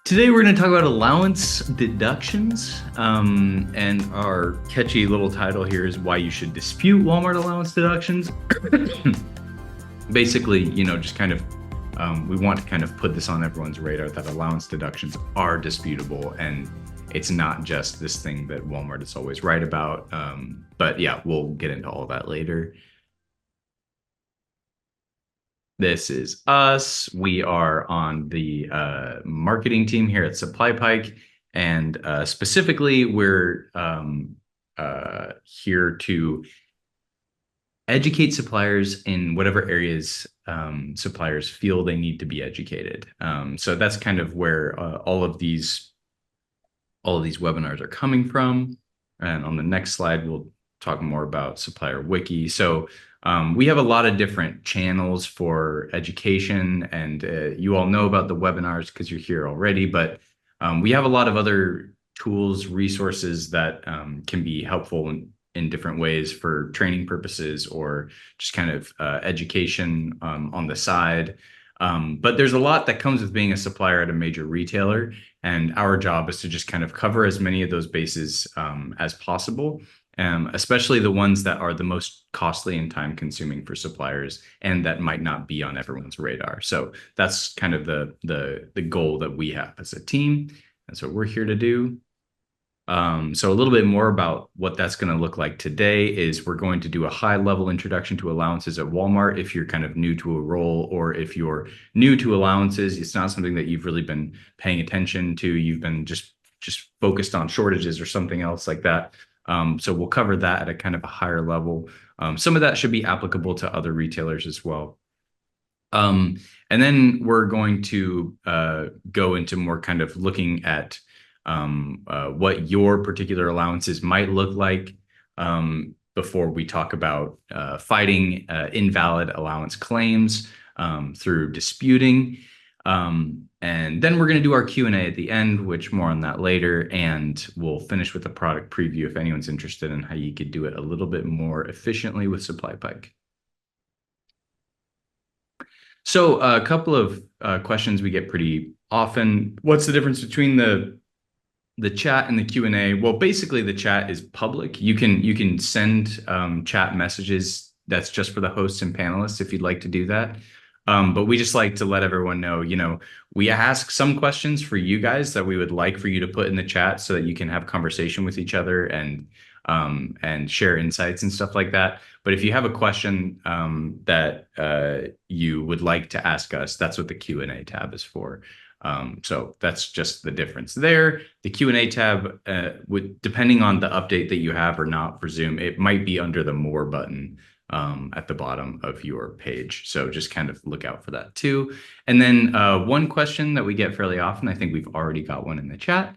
Today we're going to talk about allowance deductions, and our catchy little title here is why you should dispute Walmart allowance deductions. Basically, just kind of we want to kind of put this on everyone's radar that allowance deductions are disputable, and it's not just this thing that Walmart is always right about. But yeah, we'll get into all that later. This is us. We are on the marketing team here at SupplyPike, and specifically, we're here to educate suppliers in whatever areas suppliers feel they need to be educated. So that's kind of where all of these webinars are coming from. And on the next slide, we'll talk more about SupplierWiki. So we have a lot of different channels for education, and you all know about the webinars because you're here already, but we have a lot of other tools, resources that can be helpful in different ways for training purposes or just kind of education on the side. But there's a lot that comes with being a supplier at a major retailer, and our job is to just kind of cover as many of those bases as possible. Especially the ones that are the most costly and time consuming for suppliers and that might not be on everyone's radar. So that's kind of the goal that we have as a team. That's what we're here to do. So a little bit more about what that's going to look like today is we're going to do a high level introduction to allowances at Walmart. If you're kind of new to a role, or if you're new to allowances, it's not something that you've really been paying attention to. You've been just focused on shortages or something else like that. So we'll cover that at a kind of a higher level. Some of that should be applicable to other retailers as well. And then we're going to go into more kind of looking at what your particular allowances might look like before we talk about fighting invalid allowance claims through disputing. And then we're going to do our Q&A at the end, which more on that later. And we'll finish with a product preview if anyone's interested in how you could do it a little bit more efficiently with SupplyPike. So a couple of questions we get pretty often. What's the difference between the chat and the Q&A? Well, basically the chat is public. You can send chat messages. That's just for the hosts and panelists if you'd like to do that. But we just like to let everyone know, we ask some questions for you guys that we would like for you to put in the chat so that you can have conversation with each other and share insights and stuff like that. But if you have a question that you would like to ask us, that's what the Q&A tab is for. So that's just the difference there. The Q&A tab, depending on the update that you have or not for Zoom, it might be under the More button at the bottom of your page. So just kind of look out for that too. And then one question that we get fairly often, I think we've already got one in the chat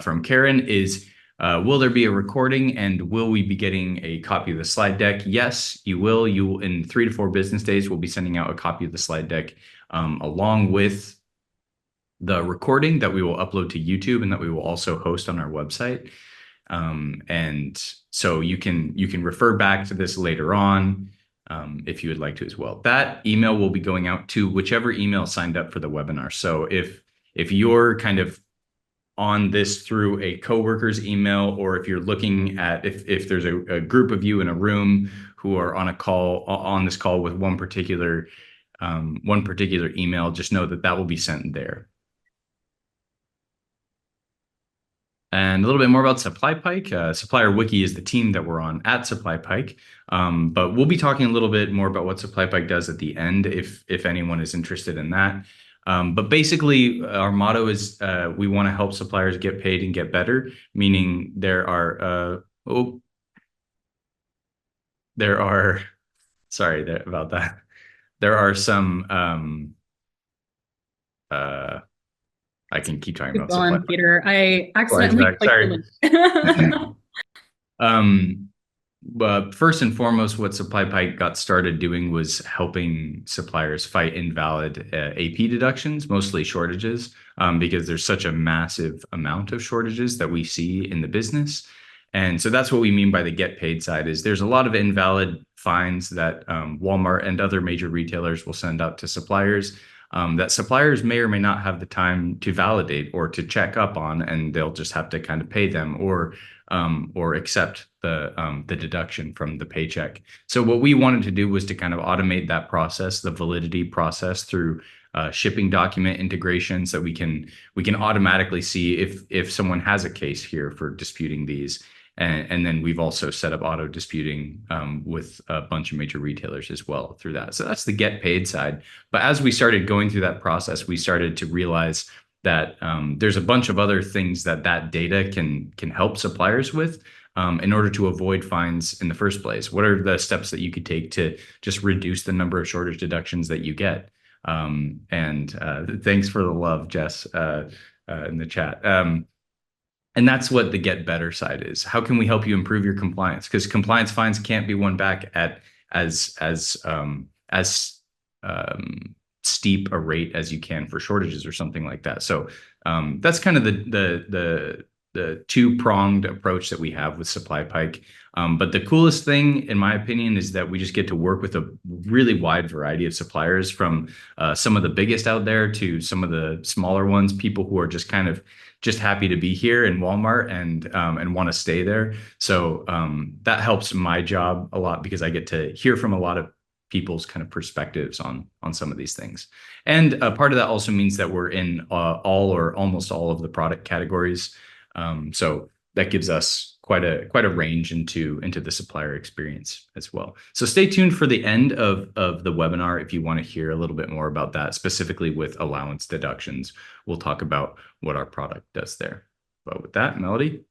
from Karen, is will there be a recording and will we be getting a copy of the slide deck? Yes, you will. In 3 to 4 business days, we'll be sending out a copy of the slide deck along with the recording that we will upload to YouTube and that we will also host on our website. And so you can refer back to this later on if you would like to as well. That email will be going out to whichever email signed up for the webinar. So if you're kind of on this through a coworker's email, or if you're looking at if there's a group of you in a room who are on this call with one particular email, just know that will be sent there. And a little bit more about SupplyPike. SupplierWiki is the team that we're on at SupplyPike. But we'll be talking a little bit more about what SupplyPike does at the end if anyone is interested in that. But basically, our motto is we want to help suppliers get paid and get better, meaning there are sorry about that. There are some I can keep talking about SupplyPike. Peter, I accidentally sorry. But first and foremost, what SupplyPike got started doing was helping suppliers fight invalid AP deductions, mostly shortages, because there's such a massive amount of shortages that we see in the business. And so that's what we mean by the get paid side, is there's a lot of invalid fines that Walmart and other major retailers will send out to suppliers. that suppliers may or may not have the time to validate or to check up on, and they'll just have to kind of pay them or accept the deduction from the paycheck. So what we wanted to do was to kind of automate that process, the validity process, through shipping document integration, so we can automatically see if someone has a case here for disputing these. And then we've also set up auto disputing with a bunch of major retailers as well through that. So that's the get paid side. But as we started going through that process, we started to realize that there's a bunch of other things that data can help suppliers with in order to avoid fines in the first place. What are the steps that you could take to just reduce the number of shortage deductions that you get? And thanks for the love, Jess, in the chat. And that's what the get better side is. How can we help you improve your compliance? Because compliance fines can't be won back at as steep a rate as you can for shortages or something like that. So that's kind of the two-pronged approach that we have with SupplyPike. But the coolest thing, in my opinion, is that we just get to work with a really wide variety of suppliers, from some of the biggest out there to some of the smaller ones, people who are just kind of just happy to be here in Walmart and want to stay there. So that helps my job a lot, because I get to hear from a lot of people's kind of perspectives on some of these things. And part of that also means that we're in all or almost all of the product categories. So that gives us quite a range into the supplier experience as well. So stay tuned for the end of the webinar if you want to hear a little bit more about that, specifically with allowance deductions. We'll talk about what our product does there. But with that, Melody,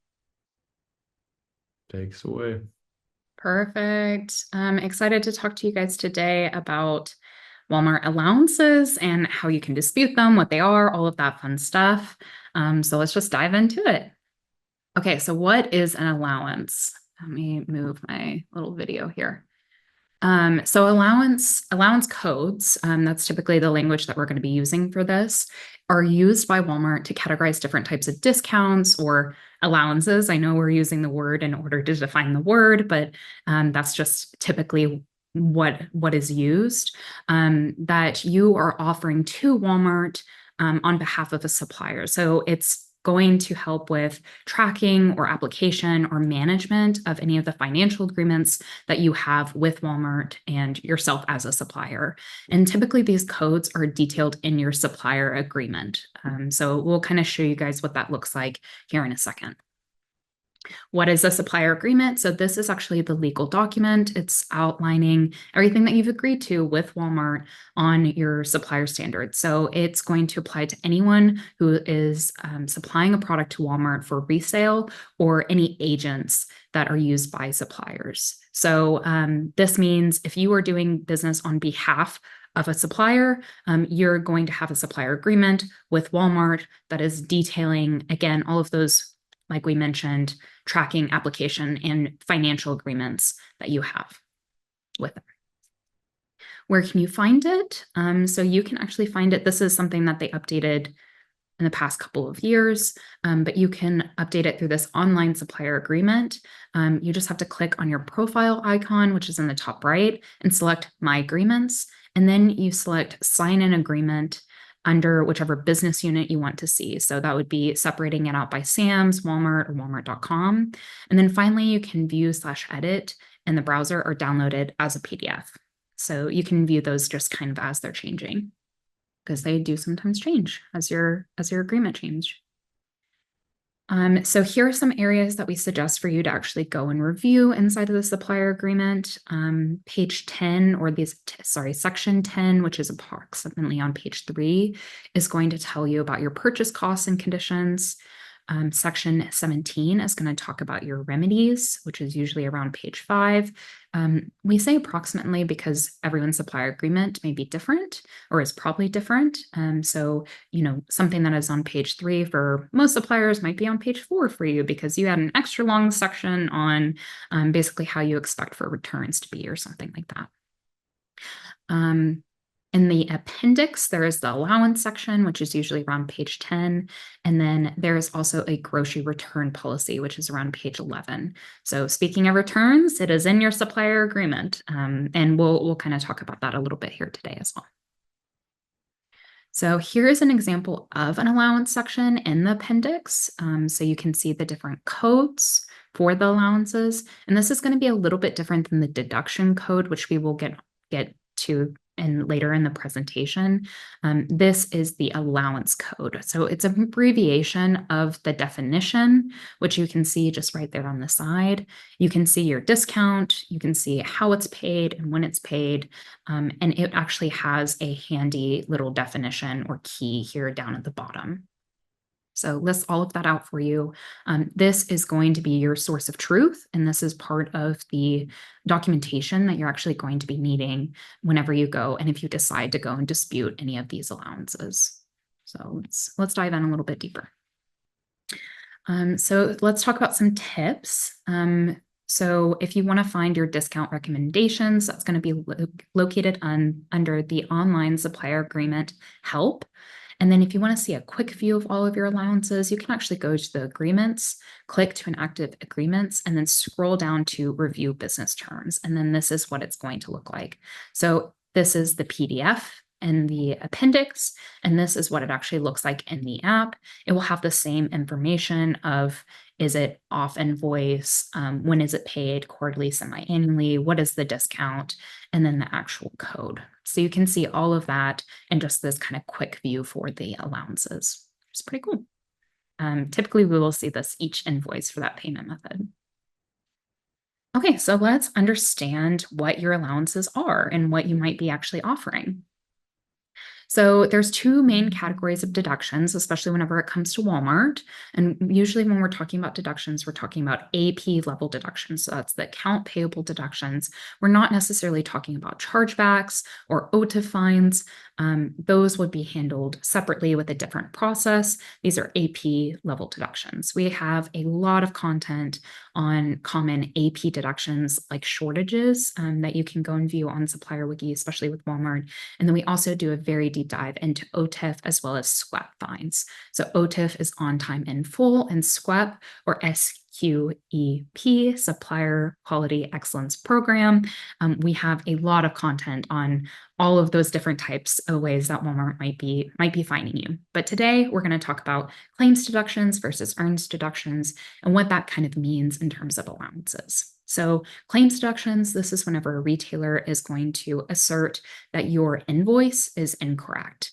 takes away. Perfect. I'm excited to talk to you guys today about Walmart allowances and how you can dispute them, what they are, all of that fun stuff. So let's just dive into it. Okay, so what is an allowance? Let me move my little video here. So allowance codes, that's typically the language that we're going to be using for this, are used by Walmart to categorize different types of discounts or allowances. I know we're using the word in order to define the word, but that's just typically what is used, that you are offering to Walmart on behalf of a supplier. So it's going to help with tracking or application or management of any of the financial agreements that you have with Walmart and yourself as a supplier. And typically these codes are detailed in your supplier agreement. So we'll kind of show you guys what that looks like here in a second. What is a supplier agreement? So this is actually the legal document. It's outlining everything that you've agreed to with Walmart on your supplier standards. So it's going to apply to anyone who is supplying a product to Walmart for resale, or any agents that are used by suppliers. So this means if you are doing business on behalf of a supplier, you're going to have a supplier agreement with Walmart that is detailing, again, all of those, like we mentioned, tracking, application, and financial agreements that you have with them. Where can you find it? So you can actually find it. This is something that they updated in the past couple of years, but you can update it through this online supplier agreement. You just have to click on your profile icon, which is in the top right, and select My Agreements. And then you select Sign an Agreement under whichever business unit you want to see. So that would be separating it out by Sam's, Walmart, or Walmart.com. And then finally, you can view/edit in the browser or download it as a PDF. So you can view those just kind of as they're changing, because they do sometimes change as your agreement change. So here are some areas that we suggest for you to actually go and review inside of the supplier agreement. Page 10, or section 10, which is approximately on page 3, is going to tell you about your purchase costs and conditions. Section 17 is going to talk about your remedies, which is usually around page 5. We say approximately because everyone's supplier agreement may be different, or is probably different. So, something that is on page 3 for most suppliers might be on page 4 for you, because you had an extra long section on basically how you expect for returns to be, or something like that. In the appendix, there is the allowance section, which is usually around page 10. And then there is also a grocery return policy, which is around page 11. So speaking of returns, it is in your supplier agreement. And we'll kind of talk about that a little bit here today as well. So here is an example of an allowance section in the appendix. So you can see the different codes for the allowances. And this is going to be a little bit different than the deduction code, which we will get to later in the presentation. This is the allowance code. So it's an abbreviation of the definition, which you can see just right there on the side. You can see your discount, you can see how it's paid and when it's paid. And it actually has a handy little definition or key here down at the bottom. So lists all of that out for you. This is going to be your source of truth, and this is part of the documentation that you're actually going to be needing whenever you go and if you decide to go and dispute any of these allowances. So let's dive in a little bit deeper. So let's talk about some tips. So if you want to find your discount recommendations, that's going to be located under the online supplier agreement help. And then if you want to see a quick view of all of your allowances, you can actually go to the agreements, click to inactive agreements, and then scroll down to review business terms. And then this is what it's going to look like. So this is the PDF and the appendix, and this is what it actually looks like in the app. It will have the same information of, is it off invoice? When is it paid? Quarterly, semi-annually? What is the discount? And then the actual code. So you can see all of that in just this kind of quick view for the allowances. It's pretty cool. Typically, we will see this each invoice for that payment method. Okay, so let's understand what your allowances are and what you might be actually offering. So there's two main categories of deductions, especially whenever it comes to Walmart. And usually when we're talking about deductions, we're talking about AP level deductions. So that's the account payable deductions. We're not necessarily talking about chargebacks or OTIF fines. Those would be handled separately with a different process. These are AP level deductions. We have a lot of content on common AP deductions like shortages that you can go and view on SupplierWiki, especially with Walmart. And then we also do a very deep dive into OTIF as well as SQEP fines. So OTIF is on time in full, and SQEP or SQEP, Supplier Quality Excellence Program. We have a lot of content on all of those different types of ways that Walmart might be fining you. But today we're going to talk about claims deductions versus earned deductions and what that kind of means in terms of allowances. So claims deductions, this is whenever a retailer is going to assert that your invoice is incorrect.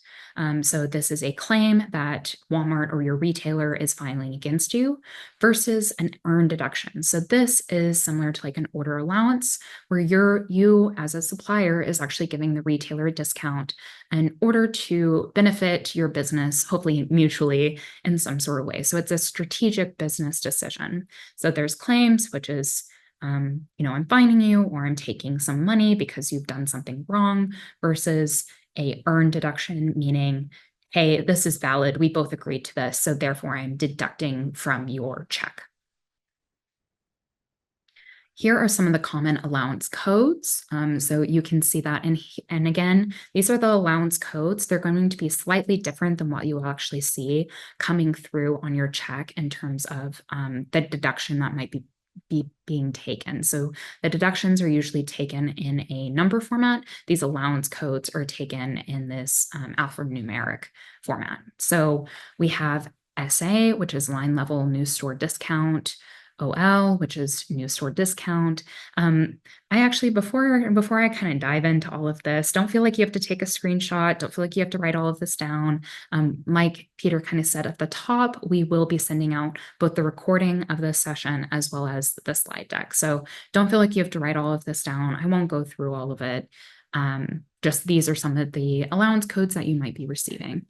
So this is a claim that Walmart or your retailer is filing against you versus an earned deduction. So this is similar to like an order allowance where you as a supplier is actually giving the retailer a discount in order to benefit your business, hopefully mutually in some sort of way. So it's a strategic business decision. So there's claims, which is I'm fining you or I'm taking some money because you've done something wrong versus a earned deduction, meaning, hey, this is valid. We both agreed to this. So therefore I'm deducting from your check. Here are some of the common allowance codes. So you can see that. And again, these are the allowance codes. They're going to be slightly different than what you will actually see coming through on your check in terms of the deduction that might be being taken. So the deductions are usually taken in a number format. These allowance codes are taken in this alphanumeric format. So we have SA, which is line level new store discount, OL, which is new store discount. I actually, before I kind of dive into all of this, don't feel like you have to take a screenshot. Don't feel like you have to write all of this down. Like Peter kind of said at the top, we will be sending out both the recording of this session as well as the slide deck. So don't feel like you have to write all of this down. I won't go through all of it. Just these are some of the allowance codes that you might be receiving.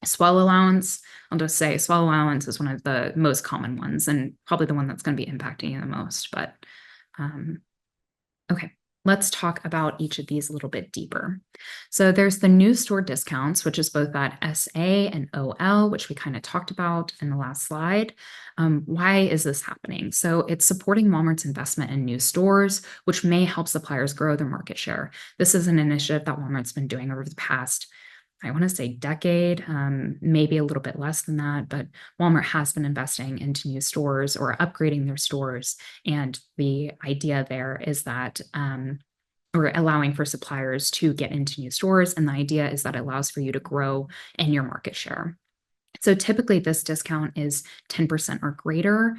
Swell allowance, I'll just say swell allowance is one of the most common ones and probably the one that's going to be impacting you the most. But okay, let's talk about each of these a little bit deeper. So there's the new store discounts, which is both that SA and OL, which we kind of talked about in the last slide. Why is this happening? So it's supporting Walmart's investment in new stores, which may help suppliers grow their market share. This is an initiative that Walmart's been doing over the past, I want to say decade, maybe a little bit less than that, but Walmart has been investing into new stores or upgrading their stores. And the idea there is that or allowing for suppliers to get into new stores. And the idea is that it allows for you to grow in your market share. So typically this discount is 10% or greater.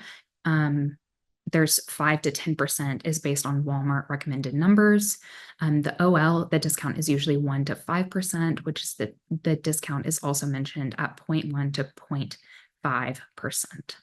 There's 5 to 10% is based on Walmart recommended numbers. The OL, the discount is usually 1 to 5%, which is the discount is also mentioned at 0.1 to 0.5%.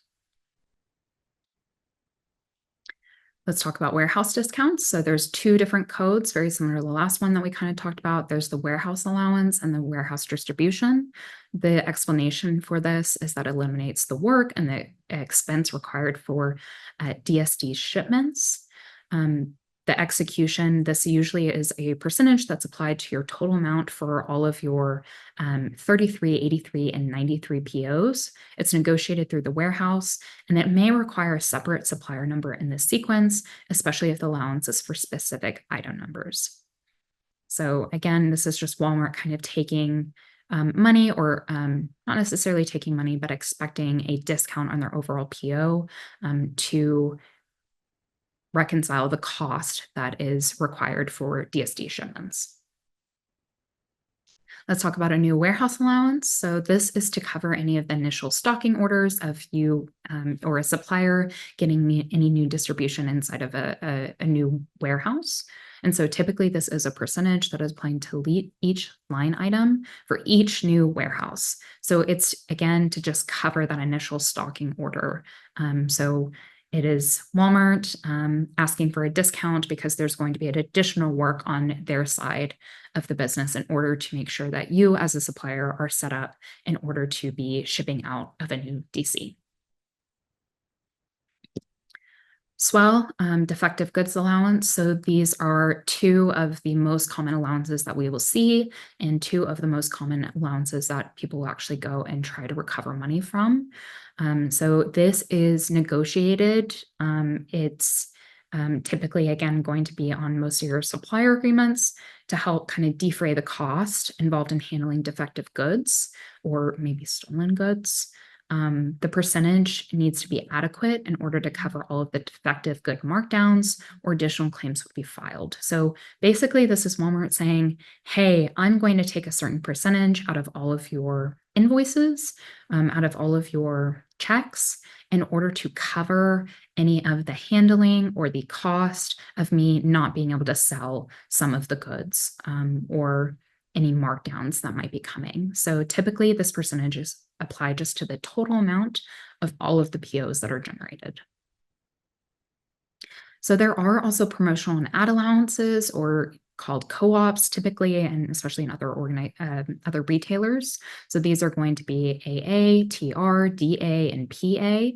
Let's talk about warehouse discounts. So there's 2 different codes, very similar to the last one that we kind of talked about. There's the warehouse allowance and the warehouse distribution. The explanation for this is that it eliminates the work and the expense required for DSD shipments. The execution, this usually is a percentage that's applied to your total amount for all of your 33, 83, and 93 POs. It's negotiated through the warehouse, and it may require a separate supplier number in the sequence, especially if the allowance is for specific item numbers. So again, this is just Walmart kind of taking money, or not necessarily taking money, but expecting a discount on their overall PO to reconcile the cost that is required for DSD shipments. Let's talk about a new warehouse allowance. So this is to cover any of the initial stocking orders of you or a supplier getting any new distribution inside of a new warehouse. And so typically this is a percentage that is applied to each line item for each new warehouse. So it's, again, to just cover that initial stocking order. So it is Walmart asking for a discount because there's going to be an additional work on their side of the business in order to make sure that you as a supplier are set up in order to be shipping out of a new DC. Swell, defective goods allowance. So these are 2 of the most common allowances that we will see, and 2 of the most common allowances that people will actually go and try to recover money from. So this is negotiated. It's typically, again, going to be on most of your supplier agreements to help kind of defray the cost involved in handling defective goods or maybe stolen goods. The percentage needs to be adequate in order to cover all of the defective good markdowns, or additional claims would be filed. So basically, this is Walmart saying, hey, I'm going to take a certain percentage out of all of your invoices, out of all of your checks, in order to cover any of the handling or the cost of me not being able to sell some of the goods, or any markdowns that might be coming. So typically this percentage is applied just to the total amount of all of the POs that are generated. So there are also promotional and ad allowances, or called co-ops typically, and especially in other retailers. So these are going to be AA, TR, DA, and PA.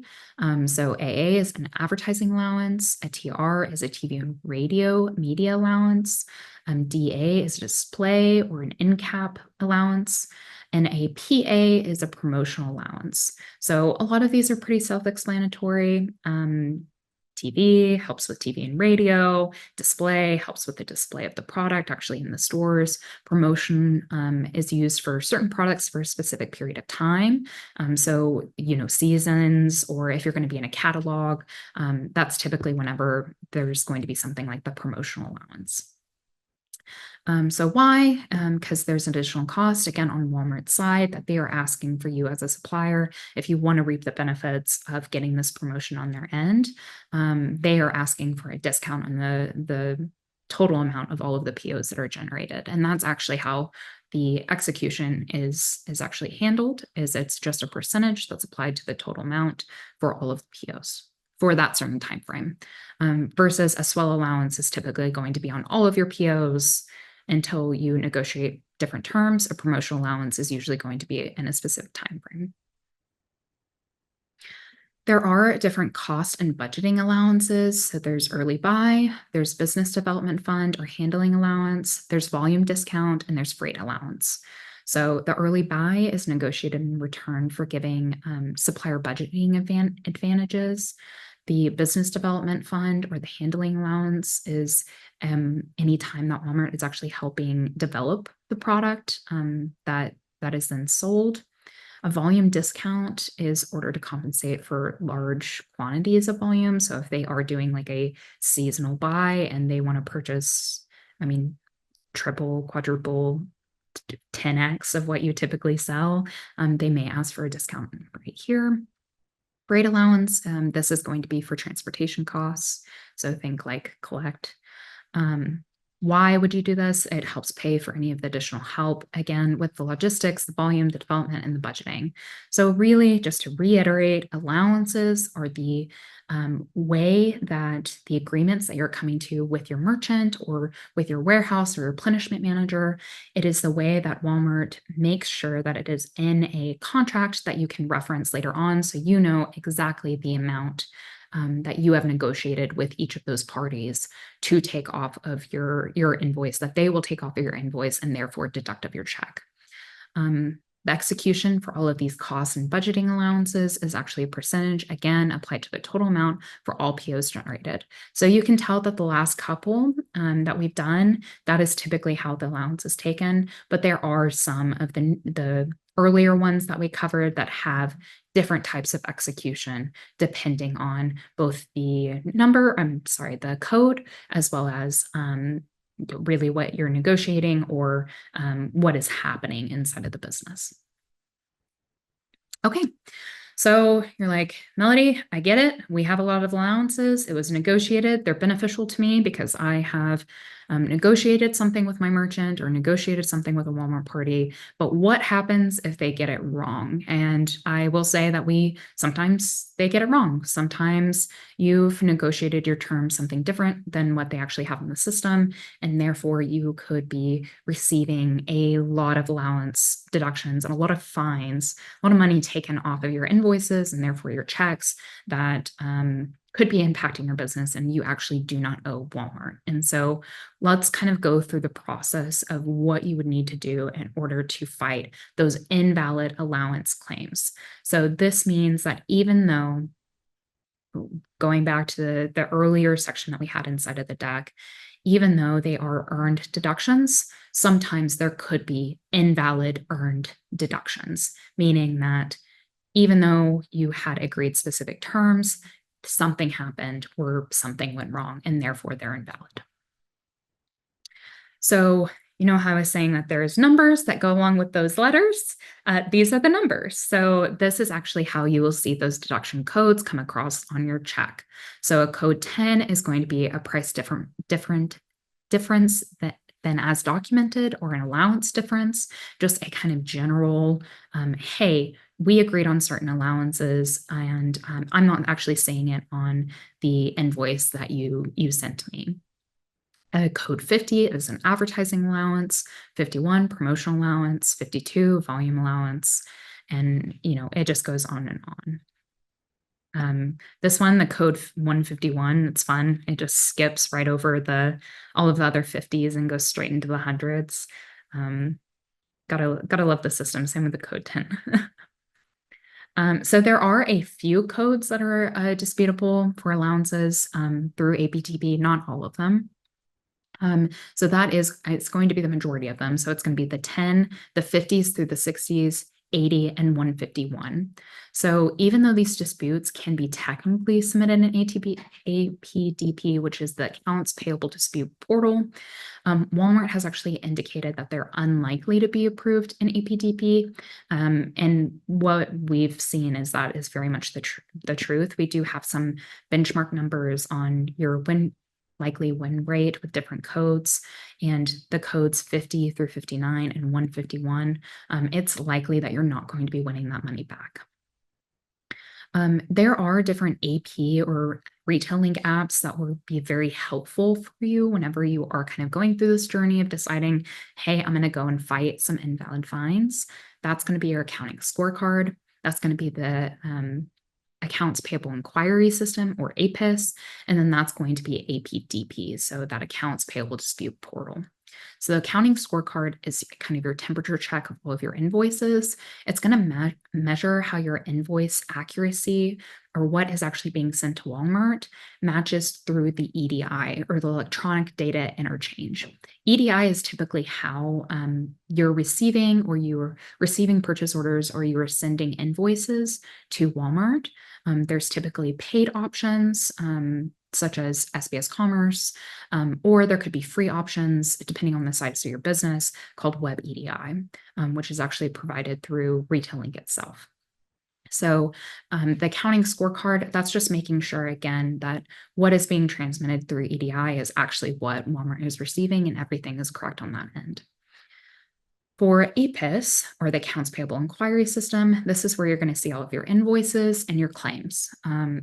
So AA is an advertising allowance. A TR is a TV and radio media allowance. DA is a display or an in-cap allowance. And a PA is a promotional allowance. So a lot of these are pretty self-explanatory. TV helps with TV and radio. Display helps with the display of the product actually in the stores. Promotion is used for certain products for a specific period of time. So, seasons, or if you're going to be in a catalog, that's typically whenever there's going to be something like the promotional allowance. So why? Because there's additional cost, again, on Walmart's side, that they are asking for you as a supplier. If you want to reap the benefits of getting this promotion on their end, they are asking for a discount on the total amount of all of the POs that are generated. And that's actually how the execution is actually handled, is it's just a percentage that's applied to the total amount for all of the POs for that certain time frame, versus a swell allowance is typically going to be on all of your POs until you negotiate different terms. A promotional allowance is usually going to be in a specific time frame. There are different cost and budgeting allowances. So there's early buy, there's business development fund or handling allowance, there's volume discount, and there's freight allowance. So the early buy is negotiated in return for giving supplier budgeting advantages. The business development fund or the handling allowance is any time that Walmart is actually helping develop the product that is then sold. A volume discount is ordered to compensate for large quantities of volume. So if they are doing like a seasonal buy and they want to purchase I mean, triple, quadruple, 10x of what you typically sell, they may ask for a discount right here. Freight allowance, this is going to be for transportation costs. So think like collect. Um, why would you do this? It helps pay for any of the additional help, again, with the logistics, the volume, the development, and the budgeting. So really, just to reiterate, allowances are the way that the agreements that you're coming to with your merchant or with your warehouse or replenishment manager, it is the way that Walmart makes sure that it is in a contract that you can reference later on, so you know exactly the amount that you have negotiated with each of those parties to take off of your invoice, that they will take off of your invoice and therefore deduct of your check. The execution for all of these costs and budgeting allowances is actually a percentage, again, applied to the total amount for all POs generated. So you can tell that the last couple that we've done, that is typically how the allowance is taken, but there are some of the earlier ones that we covered that have different types of execution depending on both the the code, as well as really what you're negotiating or what is happening inside of the business. Okay, so you're like, Melody, I get it. We have a lot of allowances. It was negotiated. They're beneficial to me because I have negotiated something with my merchant or negotiated something with a Walmart party. But what happens if they get it wrong? And I will say that sometimes they get it wrong. Sometimes you've negotiated your terms something different than what they actually have in the system. And therefore you could be receiving a lot of allowance deductions and a lot of fines, a lot of money taken off of your invoices and therefore your checks that could be impacting your business, and you actually do not owe Walmart. And so let's kind of go through the process of what you would need to do in order to fight those invalid allowance claims. So this means that even though, going back to the earlier section that we had inside of the deck, even though they are earned deductions, sometimes there could be invalid earned deductions, meaning that even though you had agreed specific terms, something happened or something went wrong, and therefore they're invalid. So you know how I was saying that there's numbers that go along with those letters? These are the numbers. So this is actually how you will see those deduction codes come across on your check. So a code 10 is going to be a price difference than as documented, or an allowance difference, just a kind of general, hey, we agreed on certain allowances, and I'm not actually saying it on the invoice that you sent to me. Code 50 is an advertising allowance, 51 promotional allowance, 52 volume allowance, and it just goes on and on. This one, the code 151, it's fun. It just skips right over all of the other 50s and goes straight into the hundreds. Gotta love the system. Same with the code 10. So there are a few codes that are disputable for allowances through APTP, not all of them. So it's going to be the majority of them. So it's going to be the 10, the 50s through the 60s, 80, and 151. So even though these disputes can be technically submitted in APDP, which is the Accounts Payable Dispute Portal, Walmart has actually indicated that they're unlikely to be approved in APDP. And what we've seen is that is very much the truth. We do have some benchmark numbers on your likely win rate with different codes, and the codes 50 through 59 and 151, it's likely that you're not going to be winning that money back. There are different AP or retailing apps that will be very helpful for you whenever you are kind of going through this journey of deciding, hey, I'm going to go and fight some invalid fines. That's going to be your accounting scorecard. That's going to be the Accounts Payable Inquiry System, or APIS, and then that's going to be APDP, so that Accounts Payable Dispute Portal. So the accounting scorecard is kind of your temperature check of all of your invoices. It's going to measure how your invoice accuracy, or what is actually being sent to Walmart, matches through the EDI, or the electronic data interchange. EDI is typically how you're receiving purchase orders, or you're sending invoices to Walmart. There's typically paid options such as SBS Commerce, or there could be free options depending on the size of your business called Web EDI, which is actually provided through Retailink itself. So the accounting scorecard, that's just making sure, again, that what is being transmitted through EDI is actually what Walmart is receiving and everything is correct on that end. For APIS, or the Accounts Payable Inquiry System, this is where you're going to see all of your invoices and your claims,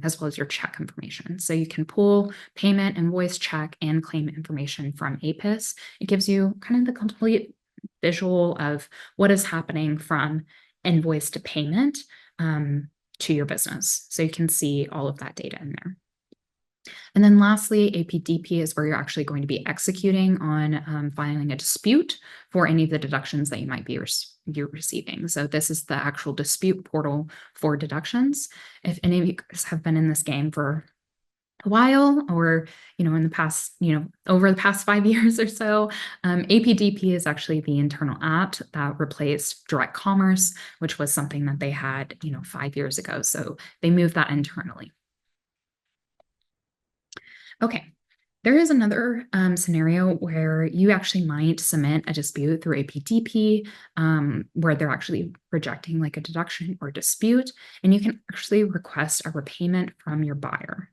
as well as your check information. So you can pull payment, invoice, check, and claim information from APIS. It gives you kind of the complete visual of what is happening from invoice to payment to your business. So you can see all of that data in there. And then lastly, APDP is where you're actually going to be executing on filing a dispute for any of the deductions that you might be you're receiving. So this is the actual dispute portal for deductions. If any of you guys have been in this game for a while, or in the past, over the past 5 years or so, APDP is actually the internal app that replaced direct commerce, which was something that they had 5 years ago. So they moved that internally. Okay, there is another scenario where you actually might submit a dispute through APDP, where they're actually rejecting like a deduction or dispute, and you can actually request a repayment from your buyer.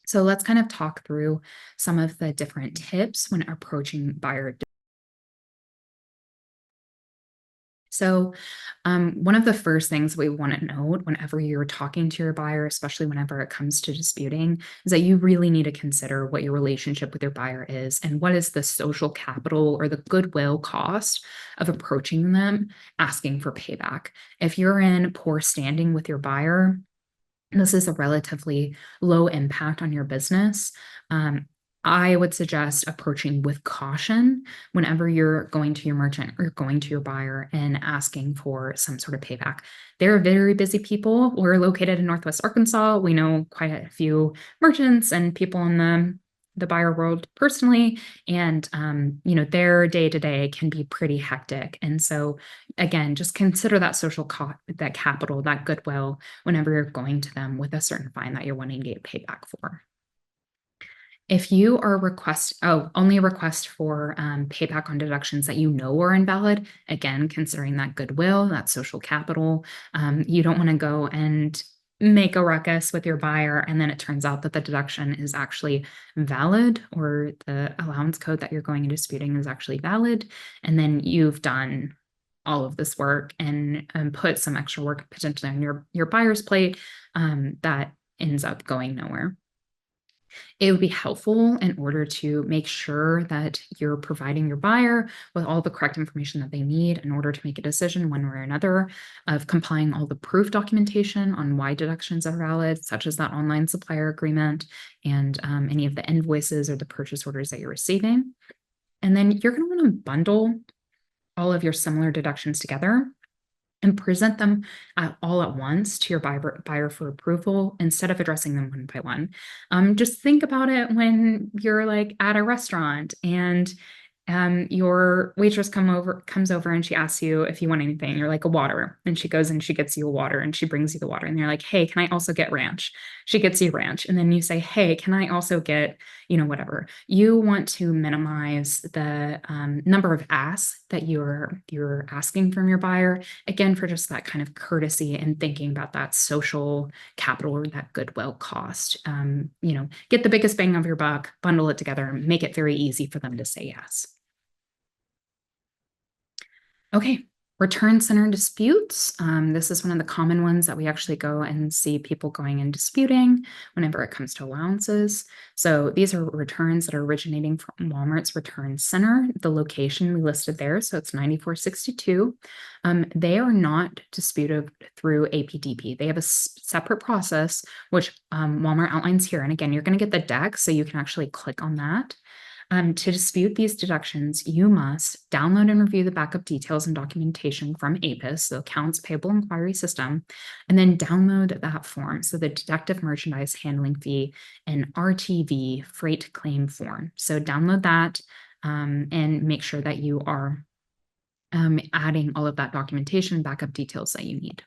So let's kind of talk through some of the different tips when approaching buyer. So one of the first things we want to note whenever you're talking to your buyer, especially whenever it comes to disputing, is that you really need to consider what your relationship with your buyer is and what is the social capital or the goodwill cost of approaching them, asking for payback. If you're in poor standing with your buyer, this is a relatively low impact on your business. I would suggest approaching with caution whenever you're going to your merchant or going to your buyer and asking for some sort of payback. They're very busy people. We're located in Northwest Arkansas. We know quite a few merchants and people in the buyer world personally, and their day-to-day can be pretty hectic. And so again, just consider that social that capital, that goodwill whenever you're going to them with a certain fine that you're wanting to get payback for. If you are only a request for payback on deductions that you know are invalid, again, considering that goodwill, that social capital, you don't want to go and make a ruckus with your buyer, and then it turns out that the deduction is actually valid, or the allowance code that you're going and disputing is actually valid, and then you've done all of this work and put some extra work potentially on your buyer's plate that ends up going nowhere. It would be helpful in order to make sure that you're providing your buyer with all the correct information that they need in order to make a decision one way or another, of complying all the proof documentation on why deductions are valid, such as that online supplier agreement and any of the invoices or the purchase orders that you're receiving. And then you're going to want to bundle all of your similar deductions together and present them all at once to your buyer for approval instead of addressing them one by one. Just think about it when you're like at a restaurant and your waitress comes over and she asks you if you want anything. You're like, a water. And she goes and she gets you a water and she brings you the water. And you're like, hey, can I also get ranch? She gets you ranch. And then you say, hey, can I also get, whatever. You want to minimize the number of asks that you're asking from your buyer, again, for just that kind of courtesy and thinking about that social capital or that goodwill cost. Get the biggest bang of your buck, bundle it together, make it very easy for them to say yes. Okay, return center disputes. This is one of the common ones that we actually go and see people going and disputing whenever it comes to allowances. So these are returns that are originating from Walmart's return center, the location we listed there. So it's 9462. They are not disputed through APDP. They have a separate process, which Walmart outlines here. And again, you're going to get the deck, so you can actually click on that. To dispute these deductions, you must download and review the backup details and documentation from APIS, the Accounts Payable Inquiry System, and then download that form, so the Deductive Merchandise Handling Fee and RTV Freight Claim Form. So download that and make sure that you are adding all of that documentation and backup details that you need.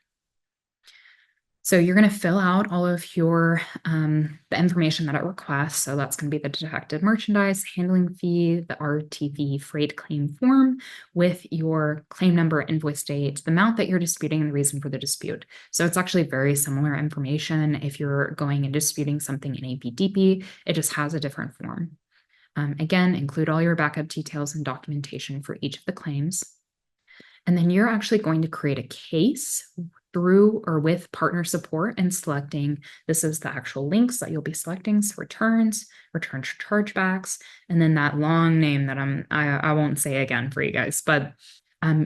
So you're going to fill out all of your the information that it requests. So that's going to be the detected merchandise, handling fee, the RTV freight claim form with your claim number, invoice date, the amount that you're disputing, and the reason for the dispute. So it's actually very similar information. If you're going and disputing something in APDP, it just has a different form. Again, include all your backup details and documentation for each of the claims. And then you're actually going to create a case through or with partner support and selecting this is the actual links that you'll be selecting. So returns, return chargebacks, and then that long name that I won't say again for you guys, but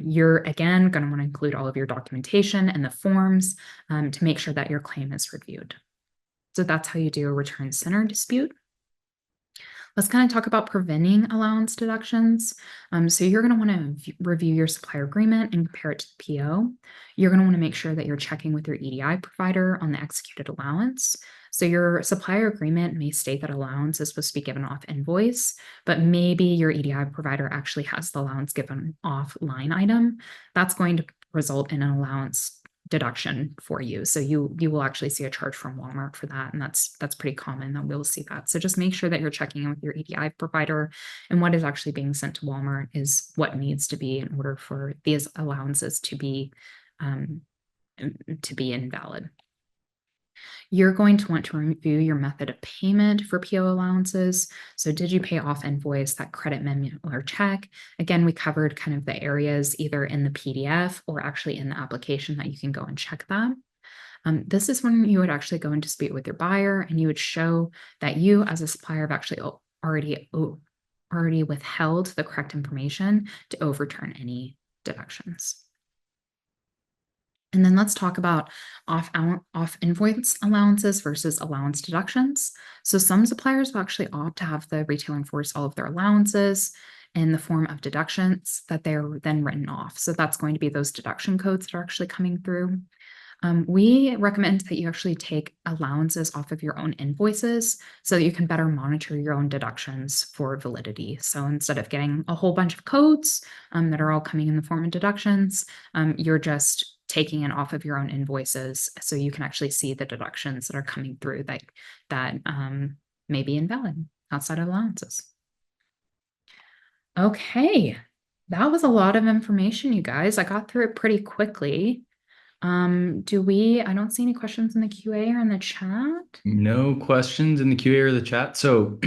you're again going to want to include all of your documentation and the forms to make sure that your claim is reviewed. So that's how you do a return center dispute. Let's kind of talk about preventing allowance deductions. So you're going to want to review your supplier agreement and compare it to the PO. You're going to want to make sure that you're checking with your EDI provider on the executed allowance. So your supplier agreement may state that allowance is supposed to be given off invoice, but maybe your EDI provider actually has the allowance given off line item. That's going to result in an allowance deduction for you. So you will actually see a charge from Walmart for that. And that's pretty common that we'll see that. So just make sure that you're checking in with your EDI provider, and what is actually being sent to Walmart is what needs to be in order for these allowances to be invalid. You're going to want to review your method of payment for PO allowances. So did you pay off invoice, that credit memo or check? Again, we covered kind of the areas either in the PDF or actually in the application that you can go and check that. This is when you would actually go and dispute with your buyer, and you would show that you as a supplier have actually already withheld the correct information to overturn any deductions. And then let's talk about off invoice allowances versus allowance deductions. So some suppliers will actually opt to have the retailer enforce all of their allowances in the form of deductions that they're then written off. So that's going to be those deduction codes that are actually coming through. We recommend that you actually take allowances off of your own invoices so that you can better monitor your own deductions for validity. So instead of getting a whole bunch of codes that are all coming in the form of deductions, you're just taking it off of your own invoices so you can actually see the deductions that are coming through that may be invalid outside of allowances. Okay, that was a lot of information, you guys. I got through it pretty quickly. I don't see any questions in the QA or in the chat. No questions in the QA or the chat. So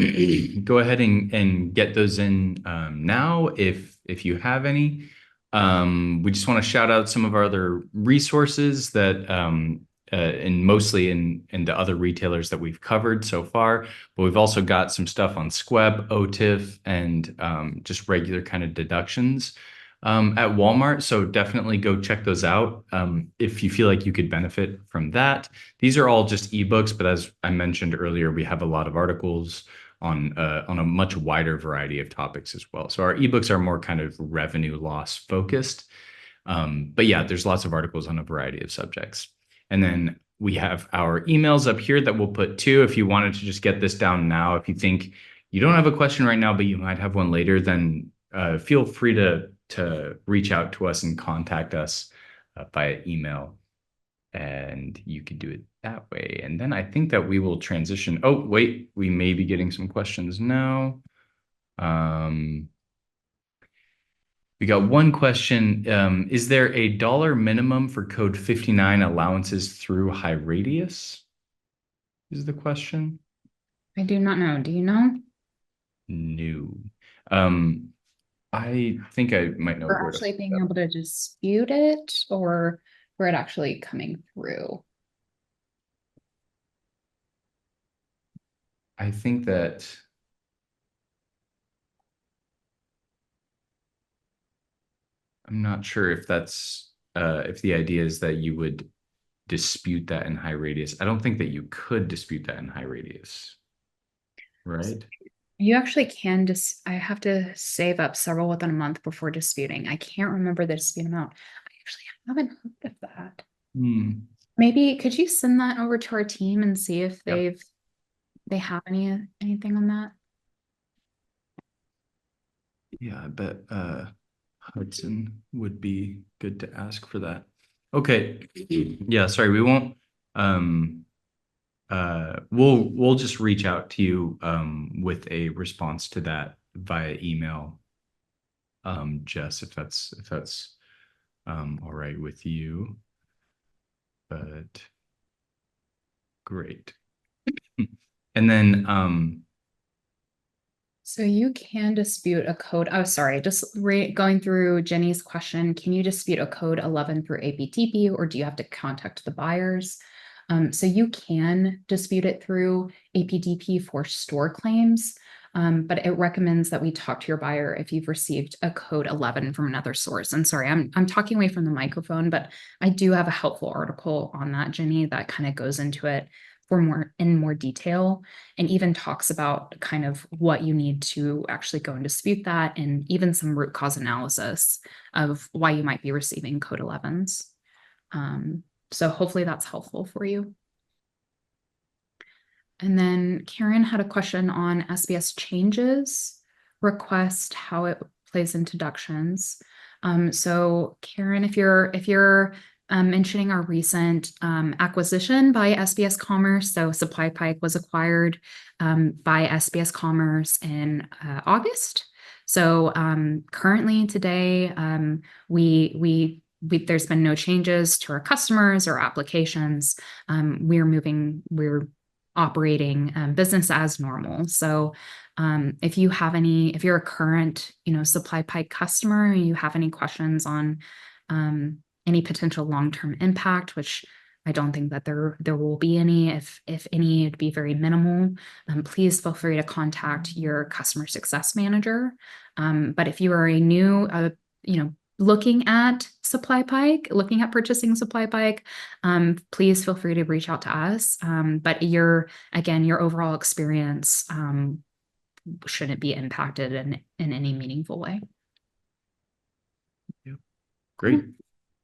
go ahead and get those in now if you have any. We just want to shout out some of our other resources that and mostly in the other retailers that we've covered so far. But we've also got some stuff on Squeb, OTIF, and just regular kind of deductions at Walmart. So definitely go check those out if you feel like you could benefit from that. These are all just ebooks, but as I mentioned earlier, we have a lot of articles on a much wider variety of topics as well. So our ebooks are more kind of revenue loss focused. But yeah, there's lots of articles on a variety of subjects. And then we have our emails up here that we'll put too. If you wanted to just get this down now, if you think you don't have a question right now, but you might have one later, then feel free to reach out to us and contact us via email, and you can do it that way. And then I think that we will transition. Oh, wait, we may be getting some questions now. We got one question. Is there a dollar minimum for code 59 allowances through high radius? Is the question. I do not know. Do you know? No. I think I might know For where to actually find being out. able to dispute it, or for it actually coming through? I think that I'm not sure if that's if the idea is that you would dispute that in high radius. I don't think that you could dispute that in high radius, right? You actually can just, I have to save up several within a month before disputing. I can't remember the dispute amount. I actually haven't heard of that. Hmm. Maybe could you send that over to our team and see if Yep. they have anything on that? Yeah, I bet Hudson would be good to ask for that. Okay. Yeah, sorry, we won't um, we'll just reach out to you with a response to that via email, Jess, if that's all right with you. But great. And then So you can dispute a code. Oh, sorry, just going through Jenny's question. Can you dispute a code 11 through APTP, or do you have to contact the buyers? So you can dispute it through APDP for store claims, but it recommends that we talk to your buyer if you've received a code 11 from another source. And sorry, I'm talking away from the microphone, but I do have a helpful article on that, Jenny, that kind of goes into it for more detail, and even talks about kind of what you need to actually go and dispute that, and even some root cause analysis of why you might be receiving code 11s. So hopefully that's helpful for you. And then Karen had a question on SBS changes request, how it plays into deductions. So Karen, if you're mentioning our recent acquisition by SBS Commerce, so SupplyPike was acquired by SBS Commerce in August. So currently today, there's been no changes to our customers or applications. We're operating business as normal. So if you're a current, SupplyPike customer, and you have any questions on any potential long-term impact, which I don't think that there will be any. If any, it'd be very minimal. Please feel free to contact your customer success manager. But if you are a new, looking at looking at purchasing SupplyPike, please feel free to reach out to us. But your overall experience shouldn't be impacted in any meaningful way. great.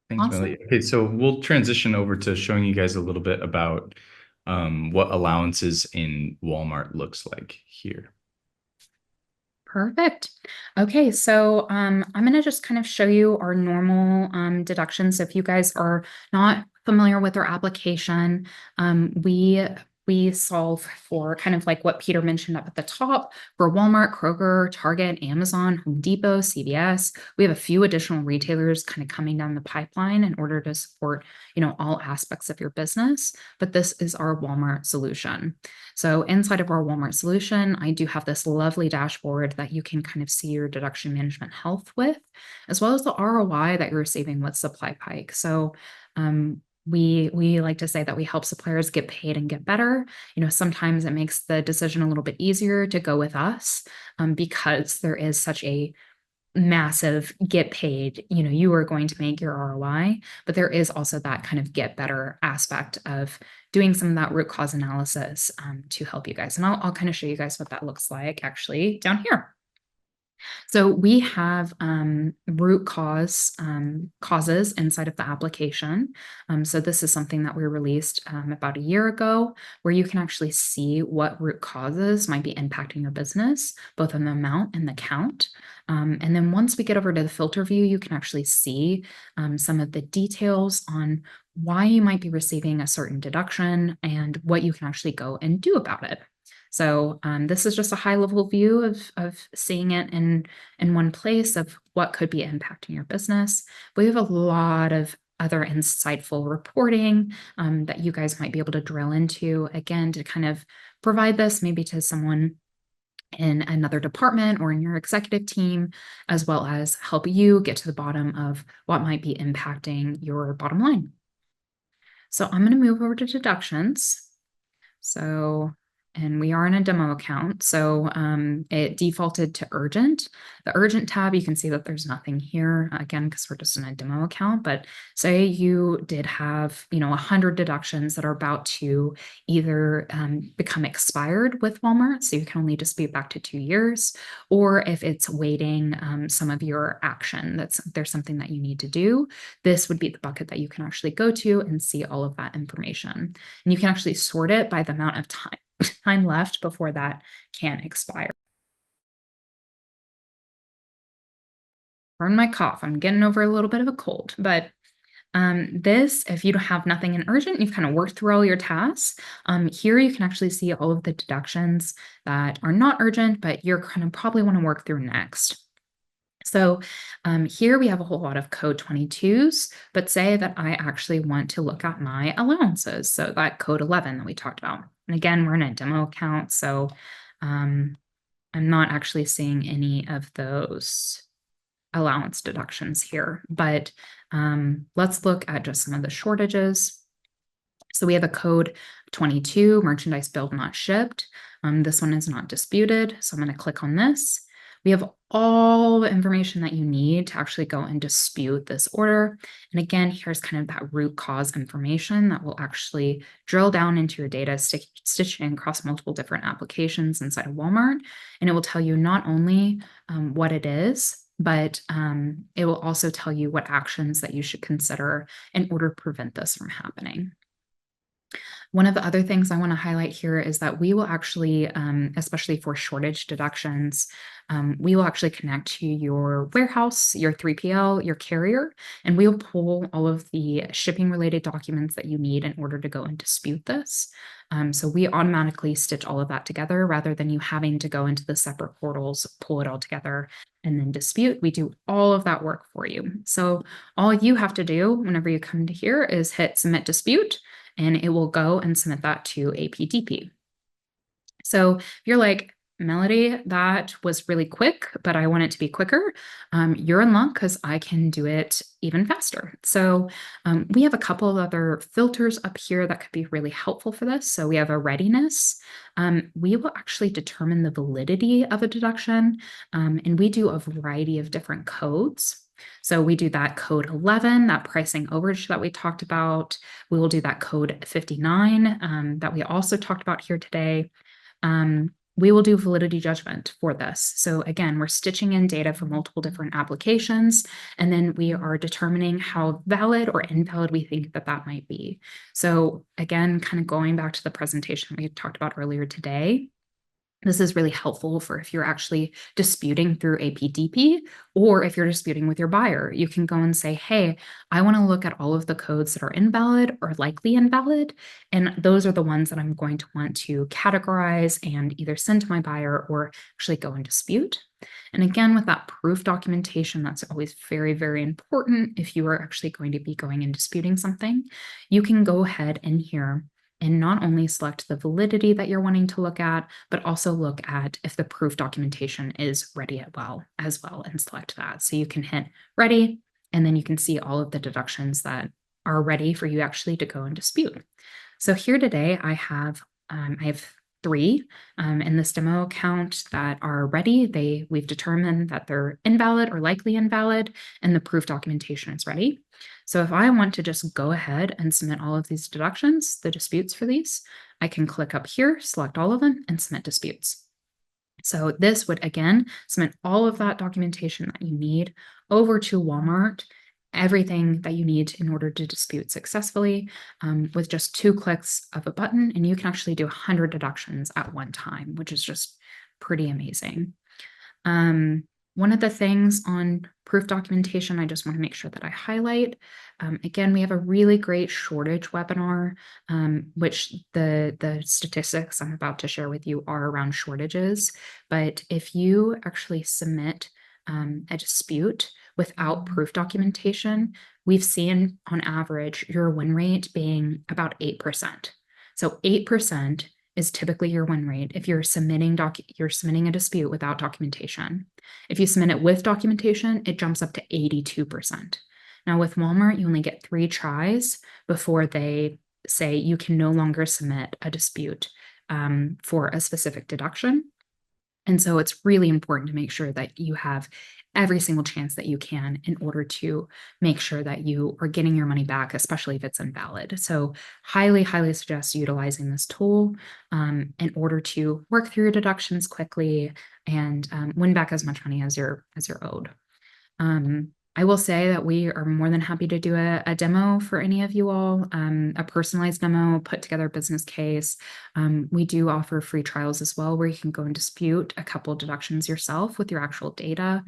Thanks, Awesome. Melly. Okay, so we'll transition over to showing you guys a little bit about what allowances in Walmart looks like here. Perfect. Okay, so I'm going to just kind of show you our normal deductions. So if you guys are not familiar with our application, we solve for kind of like what Peter mentioned up at the top for Walmart, Kroger, Target, Amazon, Home Depot, CVS. We have a few additional retailers kind of coming down the pipeline in order to support, all aspects of your business. But this is our Walmart solution. So inside of our Walmart solution, I do have this lovely dashboard that you can kind of see your deduction management health with, as well as the ROI that you're receiving with SupplyPike. So we like to say that we help suppliers get paid and get better. Sometimes it makes the decision a little bit easier to go with us because there is such a massive get paid, you are going to make your ROI, but there is also that kind of get better aspect of doing some of that root cause analysis to help you guys. And I'll kind of show you guys what that looks like actually down here. So we have root causes inside of the application. So this is something that we released about a year ago, where you can actually see what root causes might be impacting your business, both in the amount and the count. And then once we get over to the filter view, you can actually see some of the details on why you might be receiving a certain deduction and what you can actually go and do about it. So this is just a high level view of seeing it in one place of what could be impacting your business. But we have a lot of other insightful reporting that you guys might be able to drill into, again, to kind of provide this maybe to someone in another department or in your executive team, as well as help you get to the bottom of what might be impacting your bottom line. So I'm going to move over to deductions. So, and we are in a demo account. So it defaulted to urgent. The urgent tab, you can see that there's nothing here again, because we're just in a demo account. But say you did have, 100 deductions that are about to either become expired with Walmart. So you can only dispute back to 2 years, or if it's waiting some of your action, there's something that you need to do. This would be the bucket that you can actually go to and see all of that information. And you can actually sort it by the amount of time left before that can expire. Pardon my cough. I'm getting over a little bit of a cold, but This, if you don't have nothing in urgent, you've kind of worked through all your tasks. Here you can actually see all of the deductions that are not urgent, but you're kind of probably want to work through next. So here we have a whole lot of code 22s, but say that I actually want to look at my allowances. So that code 11 that we talked about. And again, we're in a demo account, so I'm not actually seeing any of those allowance deductions here, but let's look at just some of the shortages. So we have a code 22, merchandise billed not shipped. This one is not disputed, so I'm going to click on this. We have all the information that you need to actually go and dispute this order. And again, here's kind of that root cause information that will actually drill down into your data, stitch in across multiple different applications inside of Walmart. And it will tell you not only what it is, but it will also tell you what actions that you should consider in order to prevent this from happening. One of the other things I want to highlight here is that we will actually, especially for shortage deductions, we will actually connect to your warehouse, your 3PL, your carrier, and we'll pull all of the shipping related documents that you need in order to go and dispute this. So we automatically stitch all of that together rather than you having to go into the separate portals, pull it all together, and then dispute. We do all of that work for you. So all you have to do whenever you come to here is hit submit dispute, and it will go and submit that to APDP. So if you're like, Melody, that was really quick, but I want it to be quicker, you're in luck because I can do it even faster. So we have a couple of other filters up here that could be really helpful for this. So we have a readiness. We will actually determine the validity of a deduction, and we do a variety of different codes. So we do that code 11, that pricing overage that we talked about. We will do that code 59 that we also talked about here today. We will do validity judgment for this. So again, we're stitching in data from multiple different applications, and then we are determining how valid or invalid we think that that might be. So again, kind of going back to the presentation we talked about earlier today, this is really helpful for if you're actually disputing through APDP, or if you're disputing with your buyer. You can go and say, hey, I want to look at all of the codes that are invalid or likely invalid. And those are the ones that I'm going to want to categorize and either send to my buyer or actually go and dispute. And again, with that proof documentation, that's always very, very important. If you are actually going to be going and disputing something, you can go ahead in here and not only select the validity that you're wanting to look at, but also look at if the proof documentation is ready as well and select that. So you can hit ready, and then you can see all of the deductions that are ready for you actually to go and dispute. So here today, I have three in this demo account that are ready. We've determined that they're invalid or likely invalid, and the proof documentation is ready. So if I want to just go ahead and submit all of these deductions, the disputes for these, I can click up here, select all of them, and submit disputes. So this would, again, submit all of that documentation that you need over to Walmart, everything that you need in order to dispute successfully with just 2 clicks of a button. And you can actually do 100 deductions at one time, which is just pretty amazing. One of the things on proof documentation, I just want to make sure that I highlight. Again, we have a really great shortage webinar, which the statistics I'm about to share with you are around shortages. But if you actually submit a dispute without proof documentation, we've seen on average your win rate being about 8%. So 8% is typically your win rate if you're submitting a dispute without documentation. If you submit it with documentation, it jumps up to 82%. Now with Walmart, you only get 3 tries before they say you can no longer submit a dispute for a specific deduction. And so it's really important to make sure that you have every single chance that you can in order to make sure that you are getting your money back, especially if it's invalid. So highly, highly suggest utilizing this tool in order to work through your deductions quickly and win back as much money as you're owed. I will say that we are more than happy to do a demo for any of you all, a personalized demo, put together a business case. We do offer free trials as well, where you can go and dispute a couple of deductions yourself with your actual data.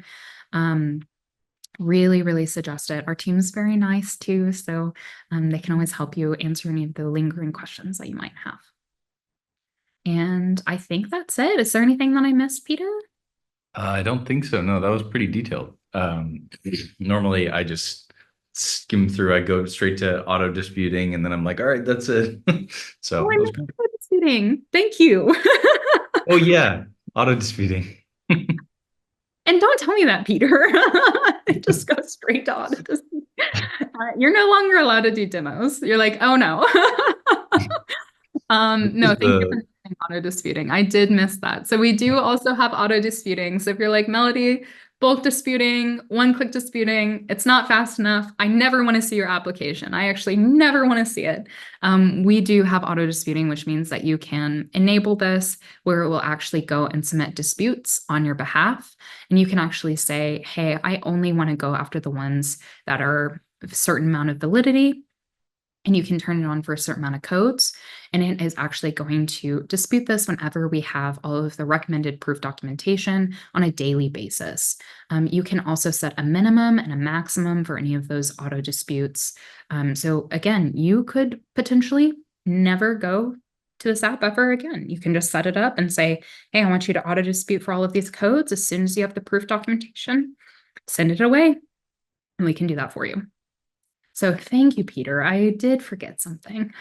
Really, really suggest it. Our team's very nice too, so they can always help you answer any of the lingering questions that you might have. And I think that's it. Is there anything that I missed, Peter? I don't think so. No, that was pretty detailed. Normally I just skim through, I go straight to auto disputing, and then I'm like, all right, that's it. Oh, So I that was missed great. participating. Thank you. Oh yeah, auto disputing. And don't tell me that, Peter. Just go straight to audit. You're no longer allowed to do demos. You're like, oh no. This No, is thank you for the mentioning auto disputing. I did miss that. So we do also have auto disputing. So if you're like Melody, bulk disputing, one-click disputing, it's not fast enough. I never want to see your application. I actually never want to see it. We do have auto disputing, which means that you can enable this where it will actually go and submit disputes on your behalf. And you can actually say, hey, I only want to go after the ones that are a certain amount of validity. And you can turn it on for a certain amount of codes. And it is actually going to dispute this whenever we have all of the recommended proof documentation on a daily basis. You can also set a minimum and a maximum for any of those auto disputes. So again, you could potentially never go to this app ever again. You can just set it up and say, hey, I want you to auto dispute for all of these codes. As soon as you have the proof documentation, send it away, and we can do that for you. So thank you, Peter. I did forget something.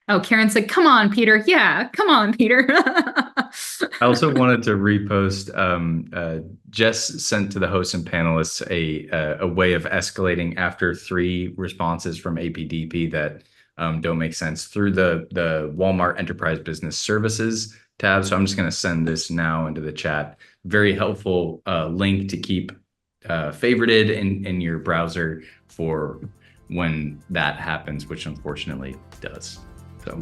Oh, Karen said, come on, Peter. Yeah, come on, Peter. I also wanted to repost. Jess sent to the hosts and panelists a way of escalating after 3 responses from APDP that don't make sense through the Walmart Enterprise Business Services tab. So I'm just going to send this now into the chat. Very helpful link to keep favorited in your browser for when that happens, which unfortunately does. So.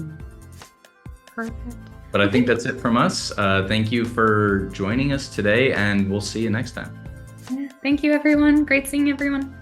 Perfect. But I think that's it from us. Thank you for joining us today, and we'll see you next time. Thank you, everyone. Great seeing everyone.